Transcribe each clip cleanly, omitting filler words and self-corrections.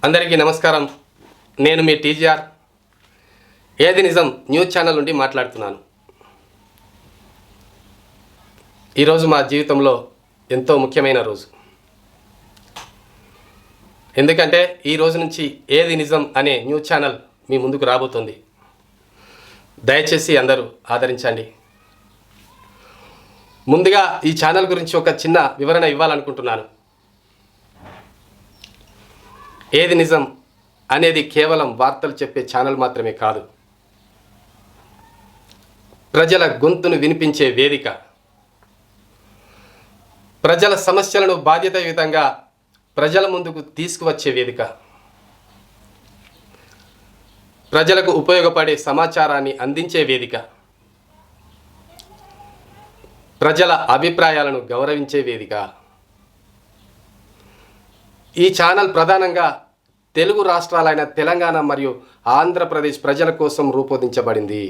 అందరికీ నమస్కారం. నేను మీ టీజీఆర్ ఏది నిజం న్యూస్ ఛానల్ నుండి మాట్లాడుతున్నాను. ఈరోజు మా జీవితంలో ఎంతో ముఖ్యమైన రోజు. ఎందుకంటే ఈ రోజు నుంచి ఏది నిజం అనే న్యూస్ ఛానల్ మీ ముందుకు రాబోతుంది. దయచేసి అందరూ ఆదరించండి. ముందుగా ఈ ఛానల్ గురించి ఒక చిన్న వివరణ ఇవ్వాలనుకుంటున్నాను. ఏది నిజం అనేది కేవలం వార్తలు చెప్పే ఛానల్ మాత్రమే కాదు, ప్రజల గొంతును వినిపించే వేదిక. ప్రజల సమస్యలను బాధ్యతాయుతంగా ప్రజల ముందుకు తీసుకువచ్చే వేదిక. ప్రజలకు ఉపయోగపడే సమాచారాన్ని అందించే వేదిక. ప్రజల అభిప్రాయాలను గౌరవించే వేదిక. ఈ ఛానల్ ప్రధానంగా తెలుగు రాష్ట్రాలైన తెలంగాణ మరియు ఆంధ్రప్రదేశ్ ప్రజల కోసం రూపొందించబడింది.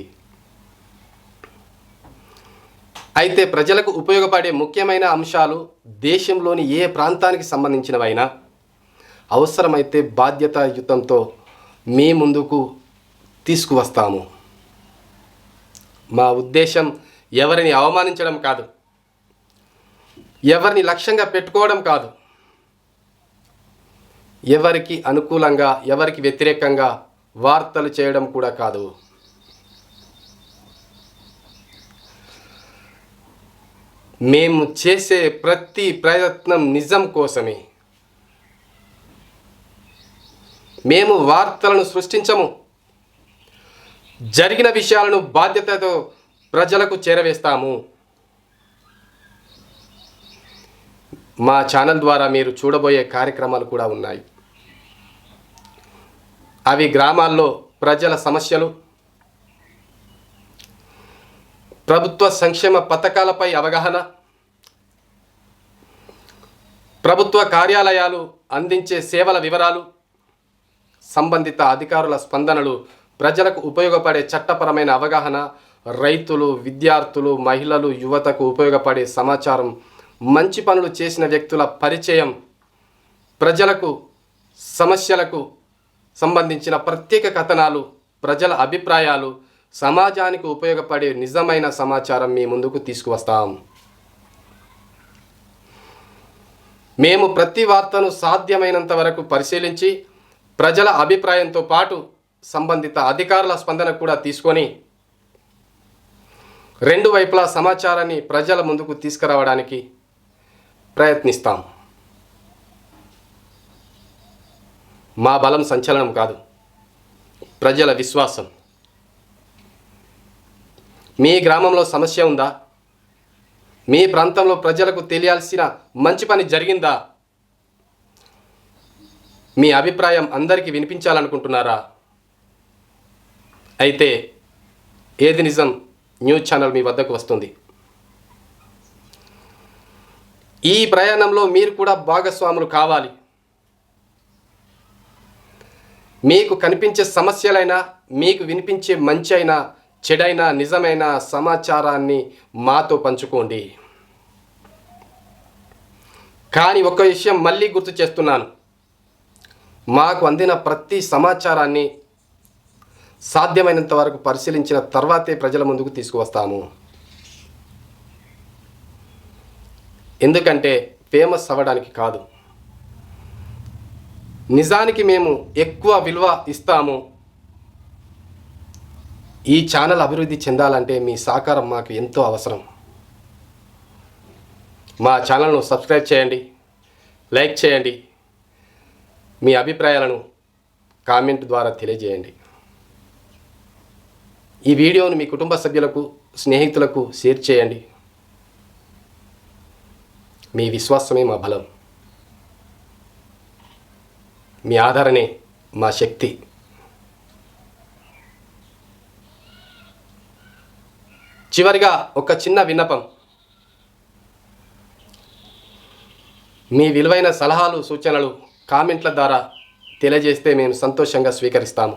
అయితే ప్రజలకు ఉపయోగపడే ముఖ్యమైన అంశాలు దేశంలోని ఏ ప్రాంతానికి సంబంధించినవైనా అవసరమైతే బాధ్యతాయుతంతో మీ ముందుకు తీసుకువస్తాము. మా ఉద్దేశం ఎవరిని అవమానించడం కాదు, ఎవరిని లక్ష్యంగా పెట్టుకోవడం కాదు, ఎవరికి అనుకూలంగా ఎవరికి వ్యతిరేకంగా వార్తలు చేయడం కూడా కాదు. మేము చేసే ప్రతి ప్రయత్నం నిజం కోసమే. మేము వార్తలను సృష్టించము, జరిగిన విషయాలను బాధ్యతతో ప్రజలకు చేరవేస్తాము. మా ఛానల్ ద్వారా మీరు చూడబోయే కార్యక్రమాలు కూడా ఉన్నాయి. అవి గ్రామాల్లో ప్రజల సమస్యలు, ప్రభుత్వ సంక్షేమ పథకాలపై అవగాహన, ప్రభుత్వ కార్యాలయాలు అందించే సేవల వివరాలు, సంబంధిత అధికారుల స్పందనలు, ప్రజలకు ఉపయోగపడే చట్టపరమైన అవగాహన, రైతులు, విద్యార్థులు, మహిళలు, యువతకు ఉపయోగపడే సమాచారం, మంచి పనులు చేసిన వ్యక్తుల పరిచయం, ప్రజలకు సమస్యలకు సంబంధించిన ప్రత్యేక కథనాలు, ప్రజల అభిప్రాయాలు, సమాజానికి ఉపయోగపడే నిజమైన సమాచారం మీ ముందుకు తీసుకువస్తాం. మేము ప్రతి వార్తను సాధ్యమైనంత వరకు పరిశీలించి ప్రజల అభిప్రాయంతో పాటు సంబంధిత అధికారుల స్పందన కూడా తీసుకొని రెండు వైపులా సమాచారాన్ని ప్రజల ముందుకు తీసుకురావడానికి ప్రయత్నిస్తాం. మా బలం సంచలనం కాదు, ప్రజల విశ్వాసం. మీ గ్రామంలో సమస్య ఉందా? మీ ప్రాంతంలో ప్రజలకు తెలియాల్సిన మంచి పని జరిగిందా? మీ అభిప్రాయం అందరికీ వినిపించాలనుకుంటున్నారా? అయితే ఏది నిజం న్యూస్ ఛానల్ మీ వద్దకు వస్తుంది. ఈ ప్రయాణంలో మీరు కూడా భాగస్వాములు కావాలి. మీకు కనిపించే సమస్యలైనా, మీకు వినిపించే మంచి అయినా, చెడైనా, నిజమైన సమాచారాన్ని మాతో పంచుకోండి. కానీ ఒక విషయం మళ్ళీ గుర్తు చేస్తున్నాను, మాకు అందిన ప్రతి సమాచారాన్ని సాధ్యమైనంత వరకు పరిశీలించిన తర్వాతే ప్రజల ముందుకు తీసుకువస్తాము. ఎందుకంటే ఫేమస్ అవ్వడానికి కాదు, నిజానికి మేము ఎక్కువ విలువ ఇస్తాము. ఈ ఛానల్ అభివృద్ధి చెందాలంటే మీ సహకారం మాకు ఎంతో అవసరం. మా ఛానల్ను సబ్స్క్రైబ్ చేయండి, లైక్ చేయండి, మీ అభిప్రాయాలను కామెంట్ ద్వారా తెలియజేయండి. ఈ వీడియోను మీ కుటుంబ సభ్యులకు, స్నేహితులకు షేర్ చేయండి. మీ విశ్వాసమే మా బలం, మీ ఆదరణే మా శక్తి. చివరిగా ఒక చిన్న విన్నపం. మీ విలువైన సలహాలు, సూచనలు కామెంట్ల ద్వారా తెలియజేస్తే మేము సంతోషంగా స్వీకరిస్తాము.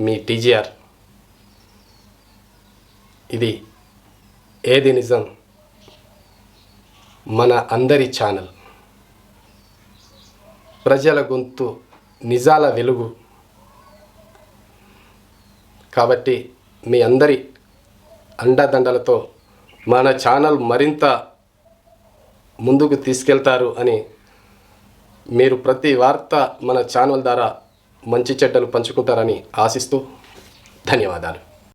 మీ టీజీఆర్. ఇది ఏది నిజం మన అందరి ఛానల్. ప్రజల గొంతు, నిజాల వెలుగు. కాబట్టి మీ అందరి అండదండలతో మన ఛానల్ మరింత ముందుకు తీసుకెళ్తారు అని, మీరు ప్రతి వార్త మన ఛానల్ ద్వారా మంచి చెడ్డలు పంచుకుంటారని ఆశిస్తూ ధన్యవాదాలు.